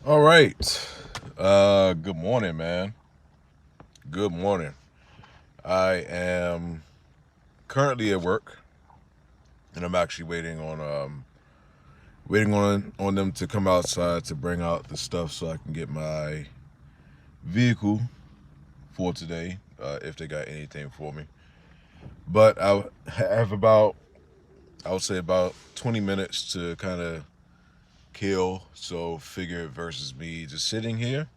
All right. Good morning, man. Good morning. I am currently at work, and I'm actually waiting on them to come outside to bring out the stuff so I can get my vehicle for today, if they got anything for me. But I have I would say about 20 minutes to kind of kill. So figure versus me just sitting here,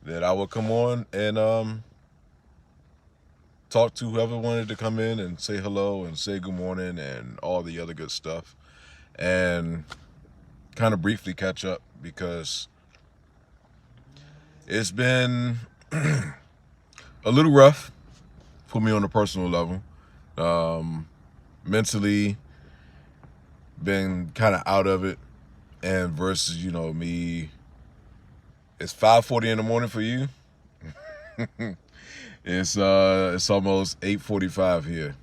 that I will come on and talk to whoever wanted to come in and say hello and say good morning and all the other good stuff, and kind of briefly catch up because it's been a little rough for me on a personal level. Um, Mentally, been kind of out of it, and versus me, it's 5:40 in the morning for you. It's almost 8:45 here.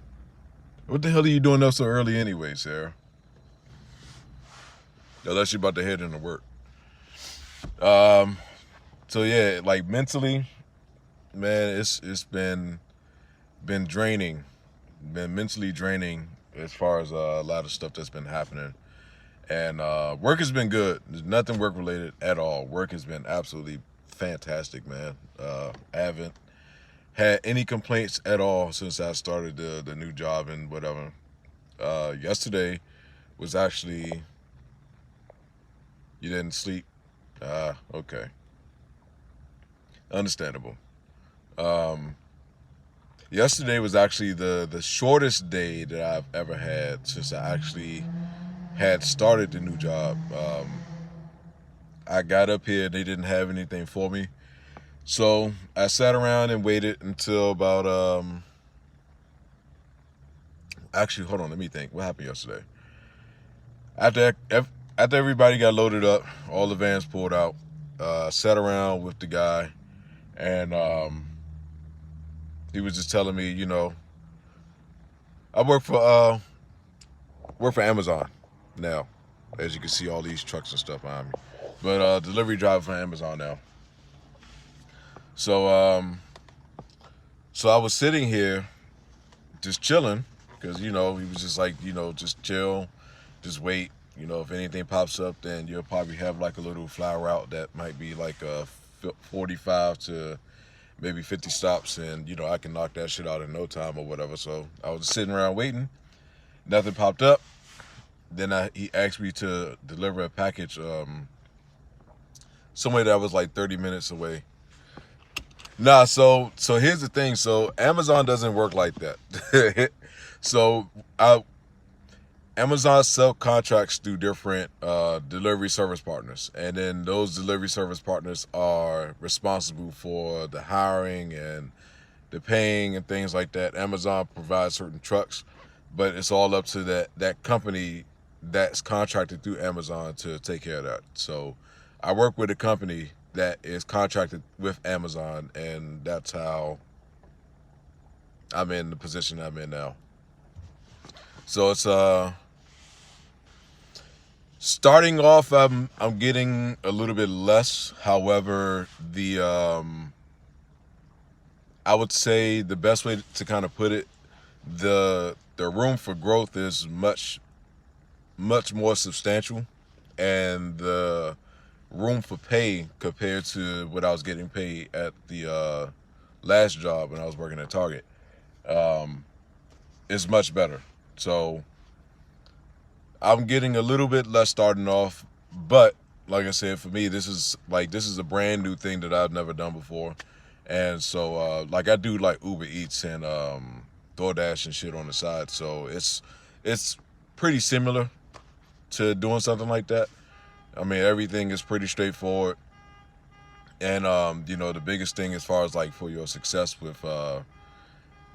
What the hell are you doing up so early anyway, Sarah? Unless you're about to head into work. Um, so yeah, like mentally, man, it's been draining, been mentally draining as far as a lot of stuff that's been happening. And work has been good. There's nothing work related at all. Work has been absolutely fantastic, man. I haven't had any complaints at all since I started the new job and whatever. Yesterday was actually, you didn't sleep. Okay, understandable. Um, Yesterday was actually the shortest day that I've ever had since I actually had started the new job. I got up here, they didn't have anything for me, so I sat around and waited until about Actually, hold on, let me think. What happened yesterday? After after everybody got loaded up, all the vans pulled out. Sat around with the guy, and he was just telling me, I work for Amazon now, as you can see all these trucks and stuff behind me. But delivery driver for Amazon now. So so I was sitting here just chilling because he was just like, just chill, just wait. If anything pops up, then you'll probably have like a little fly route that might be like a 45 to maybe 50 stops, and I can knock that shit out in no time or whatever. So I was sitting around waiting. Nothing popped up. Then he asked me to deliver a package somewhere that was like 30 minutes away. Nah, so here's the thing. So Amazon doesn't work like that. so I Amazon subcontracts through different delivery service partners, and then those delivery service partners are responsible for the hiring and the paying and things like that. Amazon provides certain trucks, but it's all up to that company that's contracted through Amazon to take care of that. So I work with a company that is contracted with Amazon, and that's how I'm in the position I'm in now. So it's starting off, I'm getting a little bit less. However, the I would say the best way to kind of put it, the room for growth is much more substantial, and the room for pay compared to what I was getting paid at the last job when I was working at Target um, is much better. So I'm getting a little bit less starting off, but like I said, for me, this is a brand new thing that I've never done before, and so like I do like Uber Eats and DoorDash and shit on the side, so it's pretty similar to doing something like that. I mean, everything is pretty straightforward, and the biggest thing as far as like for your success with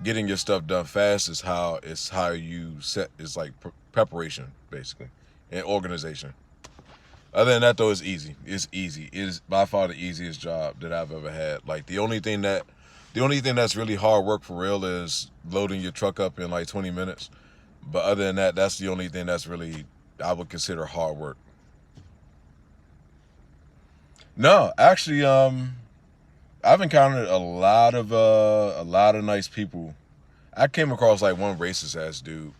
getting your stuff done fast is how you set is like preparation basically and organization. Other than that though, it's easy. It's easy. It is by far the easiest job that I've ever had. Like the only thing that's really hard work for real is loading your truck up in like 20 minutes. But other than that, that's the only thing that's really I would consider hard work. No, actually, I've encountered a lot of nice people. I came across like one racist ass dude.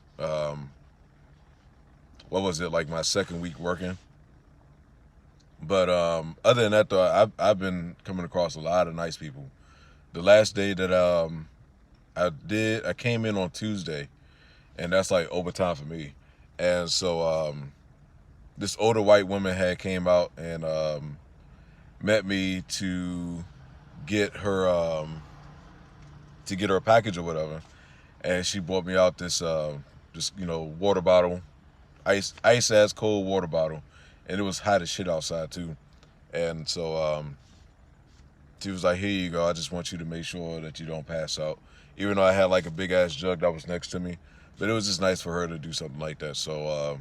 What was it, like my second week working? But other than that though, I've been coming across a lot of nice people. The last day that I came in on Tuesday, and that's like overtime for me. And so this older white woman had came out and met me get her to get her a package or whatever, and she bought me out this water bottle, ice ass cold water bottle, and it was hot as shit outside too. And so she was like, "Here you go. I just want you to make sure that you don't pass out." Even though I had like a big ass jug that was next to me, but it was just nice for her to do something like that. So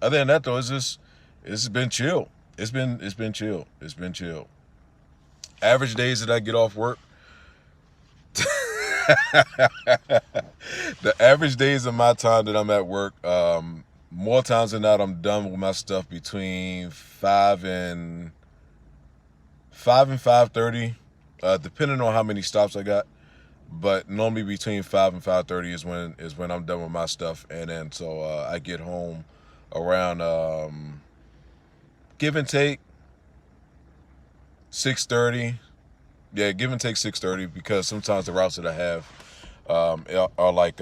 other than that though, it's been chill. It's been chill. It's been chill. Average days that I get off work, the average days of my time that I'm at work, more times than not, I'm done with my stuff between 5 and 5:30, depending on how many stops I got. But normally between 5 and 5:30 is when I'm done with my stuff, and then so I get home around give and take 6:30. Yeah, give and take 6:30 because sometimes the routes that I have are like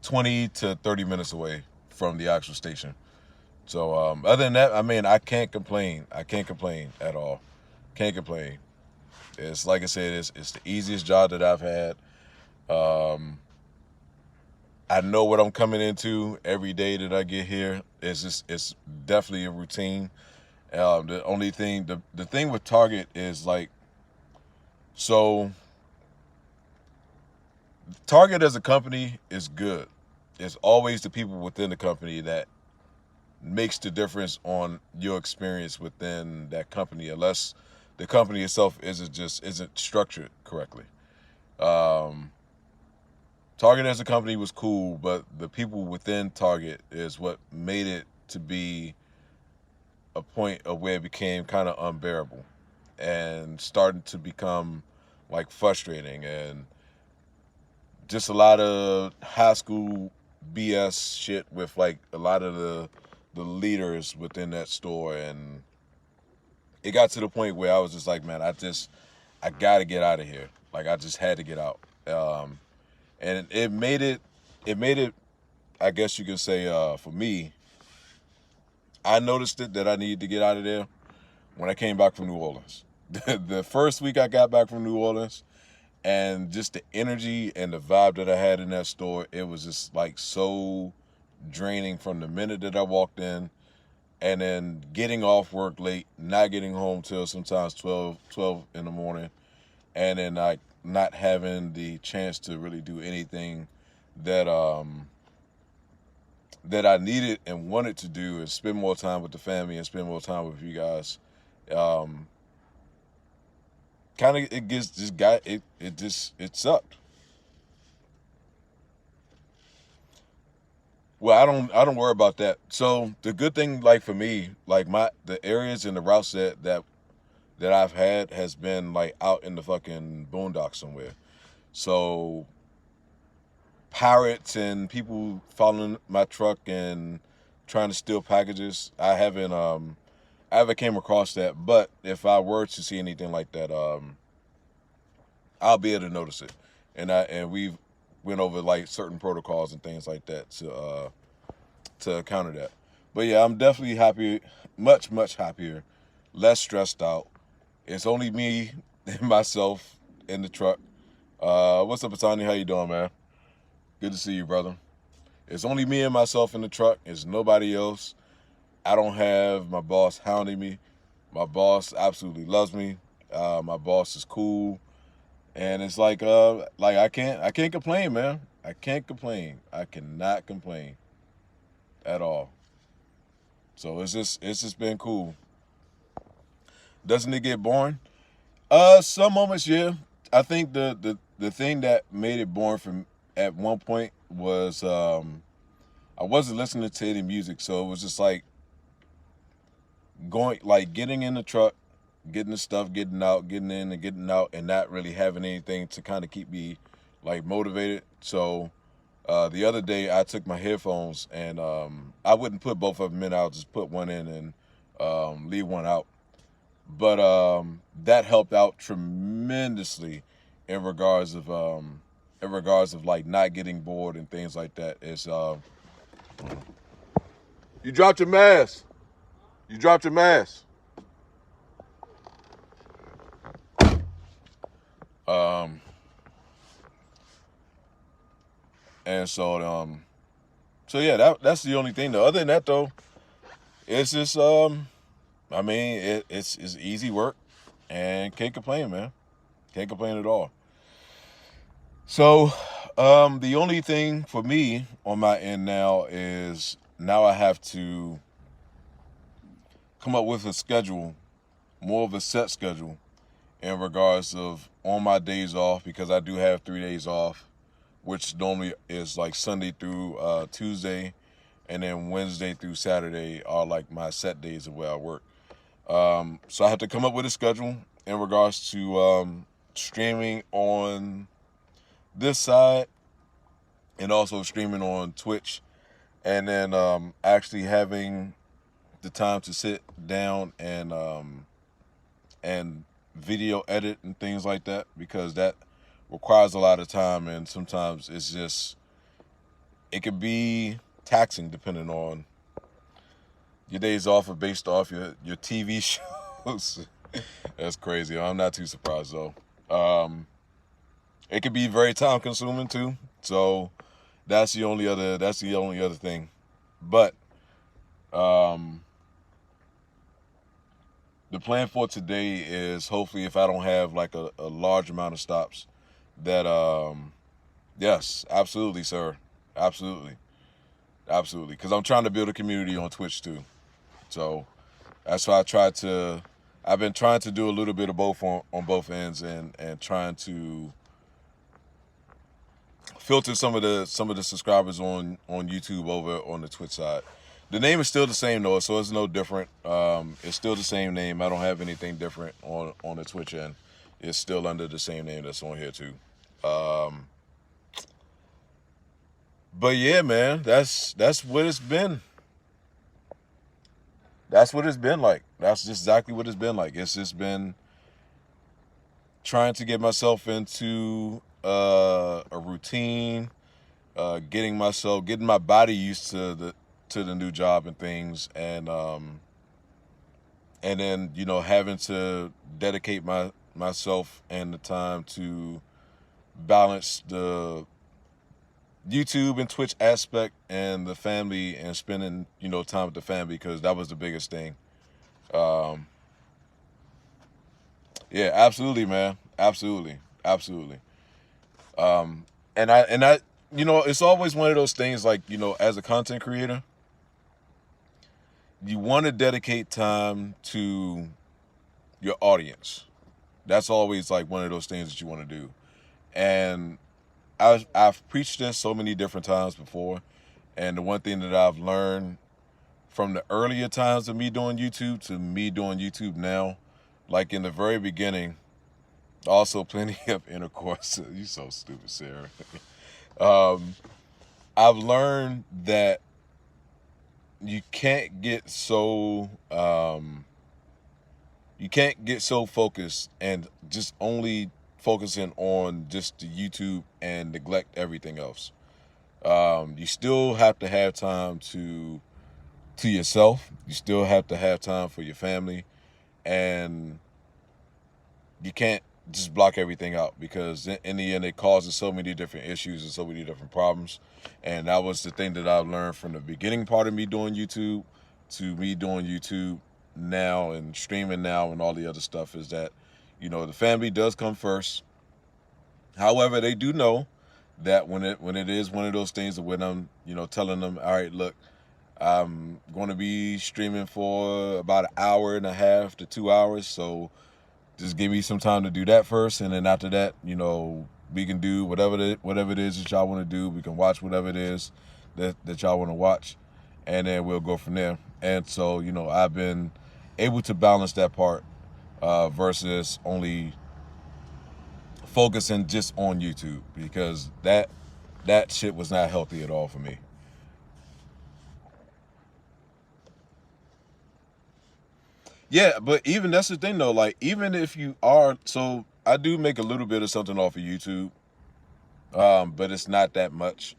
20 to 30 minutes away from the actual station. So other than that, I mean, I can't complain. I can't complain at all. Can't complain. It's like I said, it's the easiest job that I've had. Um, I know what I'm coming into every day that I get here. It's definitely a routine. The only thing the thing with Target is like, so Target as a company is good. It's always the people within the company that makes the difference on your experience within that company, unless the company itself isn't structured correctly. Um, Target as a company was cool, but the people within Target is what made it to be a point of where it became kind of unbearable and starting to become like frustrating and just a lot of high school BS shit with like a lot of the leaders within that store. And it got to the point where I was just like, man, I gotta get out of here. Like I just had to get out. And it made it, I guess you could say, for me, I noticed it that I needed to get out of there when I came back from New Orleans. The first week I got back from New Orleans, and just the energy and the vibe that I had in that store, it was just like so draining from the minute that I walked in, and then getting off work late, not getting home till sometimes 12 in the morning, and then like not having the chance to really do anything that that I needed and wanted to do, and spend more time with the family and spend more time with you guys. Um, Kind of it gets just got it sucked. Well, I don't worry about that. So the good thing, like for me, like the areas and the routes that I've had has been like out in the fucking boondocks somewhere. So pirates and people following my truck and trying to steal packages, I haven't came across that. But if I were to see anything like that, I'll be able to notice it. And we've went over like certain protocols and things like that to counter that. But yeah, I'm definitely happy, much happier, less stressed out. It's only me and myself in the truck. What's up, Atani? How you doing, man? Good to see you, brother. It's only me and myself in the truck. It's nobody else. I don't have my boss hounding me. My boss absolutely loves me. My boss is cool, and it's like I can't complain, man. I can't complain. I cannot complain at all. So it's just been cool. Doesn't it get boring? Some moments, yeah. I think the thing that made it boring from at one point was I wasn't listening to any music, so it was just like getting in the truck, getting the stuff, getting out, getting in and getting out, and not really having anything to kind of keep me like motivated. So the other day I took my headphones and I wouldn't put both of them in. I'll just put one in and leave one out. But that helped out tremendously in regards of like not getting bored and things like that. It's you dropped your mask. You dropped your mask. And so yeah, that's the only thing. Though. Other than that, though, it's just I mean, it's easy work, and can't complain, man. Can't complain at all. So, the only thing for me on my end now is now I have to come up with a schedule, more of a set schedule, in regards of on my days off, because I do have 3 days off, which normally is like Sunday through Tuesday, and then Wednesday through Saturday are like my set days of where I work. So I have to come up with a schedule in regards to streaming on this side and also streaming on Twitch, and then actually having the time to sit down and video edit and things like that, because that requires a lot of time, and sometimes it can be taxing depending on your days off are based off your TV shows. That's crazy. I'm not too surprised though. It could be very time consuming too. So that's the only other thing. But the plan for today is hopefully, if I don't have like a large amount of stops, that yes, absolutely, sir. Absolutely. Absolutely. Because I'm trying to build a community on Twitch too. So that's why I've been trying to do a little bit of both on both ends, and trying to filter some of the subscribers on YouTube over on the Twitch side. The name is still the same though, so it's no different. It's still the same name. I don't have anything different on the Twitch end. It's still under the same name that's on here too. But yeah, man, that's what it's been. That's what it's been like. That's just exactly what it's been like. It's just been trying to get myself into a routine, getting my body used to the new job and things, and then having to dedicate myself and the time to balance the YouTube and Twitch aspect and the family, and spending time with the family, because that was the biggest thing. Yeah, absolutely, man, absolutely. And I it's always one of those things, like, as a content creator, you want to dedicate time to your audience. That's always like one of those things that you want to do. And I've preached this so many different times before, and the one thing that I've learned from the earlier times of me doing YouTube to me doing YouTube now, like in the very beginning, also plenty of intercourse. You so stupid, Sarah. I've learned that you can't get so focused and just only focusing on just the YouTube and neglect everything else. You still have to have time to yourself. You still have to have time for your family, and you can't just block everything out, because in the end it causes so many different issues and so many different problems. And that was the thing that I've learned from the beginning part of me doing YouTube to me doing YouTube now and streaming now and all the other stuff, is that the family does come first. However, they do know that when it is one of those things that when I'm telling them, all right, look, I'm going to be streaming for about an hour and a half to 2 hours, so just give me some time to do that first, and then after that, we can do whatever it is that y'all want to do. We can watch whatever it is that y'all want to watch, and then we'll go from there. And so, I've been able to balance that part versus only focusing just on YouTube, because that shit was not healthy at all for me. Yeah, but even that's the thing though. Like, even if you are, so I do make a little bit of something off of YouTube, but it's not that much.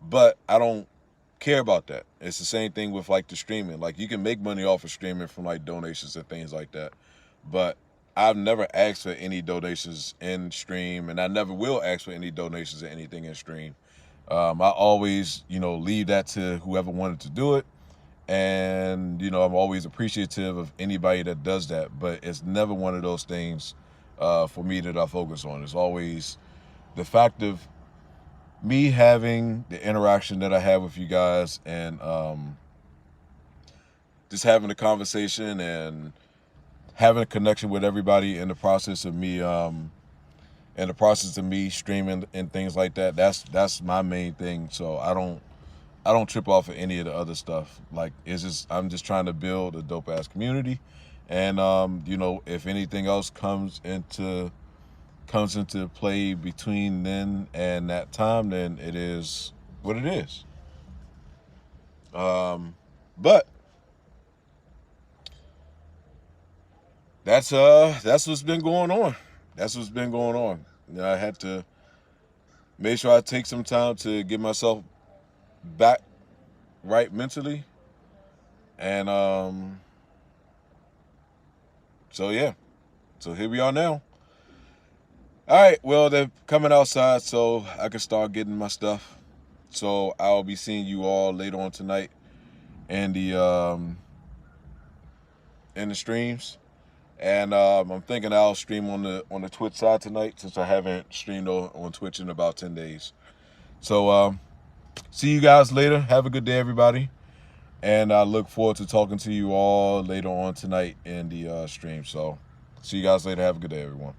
But I don't care about that. It's the same thing with like the streaming. Like, you can make money off of streaming from like donations and things like that. But I've never asked for any donations in stream, and I never will ask for any donations or anything in stream. I always, leave that to whoever wanted to do it. And, I'm always appreciative of anybody that does that. But it's never one of those things for me that I focus on. It's always the fact of me having the interaction that I have with you guys, and just having a conversation and having a connection with everybody in the process of me streaming and things like that. That's my main thing. So I don't trip off of any of the other stuff. Like, I'm just trying to build a dope ass community, and if anything else comes into play between then and that time, then it is what it is. But that's what's been going on. That's what's been going on. I had to make sure I take some time to get myself back right mentally, and so yeah, so here we are now. All right, well, they're coming outside, so I can start getting my stuff. So I'll be seeing you all later on tonight in the streams. And I'm thinking I'll stream on the Twitch side tonight, since I haven't streamed on Twitch in about 10 days. So see you guys later. Have a good day, everybody. And I look forward to talking to you all later on tonight in the stream. So see you guys later. Have a good day, everyone.